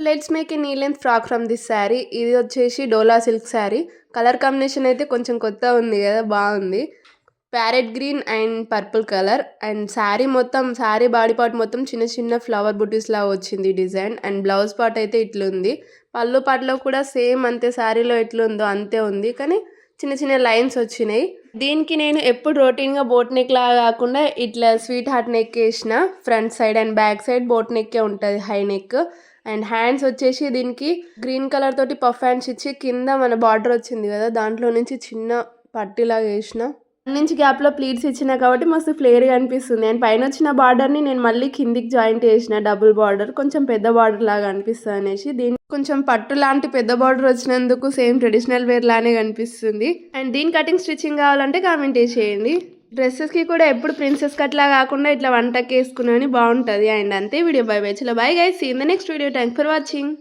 Let's make a knee length frock from this sari. ఇది వచ్చేసి డోలా silk sari. Colour combination అయితే కొంచెం కొత్తగా ఉంది కదా, బాగుంది. Parrot green and purple colour. And sari body part మొత్తం చిన్న చిన్న ఫ్లవర్ బుటీస్ లాగా వచ్చింది డిజైన్. అండ్ బ్లౌజ్ పార్ట్ అయితే ఇట్లుంది. పళ్ళు పాటలో కూడా సేమ్ అంతే, శారీలో ఎట్లుందో అంతే ఉంది, కానీ చిన్న చిన్న లైన్స్ వచ్చినాయి. దీనికి నేను ఎప్పుడు రొటీన్గా బోట్ నెక్ లాగా కాకుండా ఇట్లా స్వీట్ హార్ట్ నెక్ వేసిన. Front side and back side boat నెక్కే ఉంటుంది, హై నెక్. అండ్ హ్యాండ్స్ వచ్చేసి దీనికి గ్రీన్ కలర్ తోటి పఫ్ హ్యాండ్స్ ఇచ్చి కింద మన బార్డర్ వచ్చింది కదా, దాంట్లో నుంచి చిన్న పట్టీలాగా వేసిన. నుంచి గ్యాప్లో ప్లీట్స్ ఇచ్చిన కాబట్టి మస్తు ఫ్లేర్గా అనిపిస్తుంది. అండ్ పైన వచ్చిన బార్డర్ని నేను మళ్ళీ కిందికి జాయింట్ చేసిన, డబుల్ బార్డర్, కొంచెం పెద్ద బార్డర్ లాగా అనిపిస్తుంది అనేసి. దీనికి కొంచెం పట్టు లాంటి పెద్ద బార్డర్ వచ్చినందుకు సేమ్ ట్రెడిషనల్ వేర్ లానే కనిపిస్తుంది. అండ్ దీని కటింగ్ స్టిచ్చింగ్ కావాలంటే కామెంట్ చేయండి. డ్రెస్సెస్కి కూడా ఎప్పుడు ప్రిన్సెస్ కట్ లా కాకుండా ఇట్లా వంటకి వేసుకుని బాగుంటుంది. అండ్ అంతే, వీడియో బై బై. చలో bye guys, see in the next video. Thanks for watching.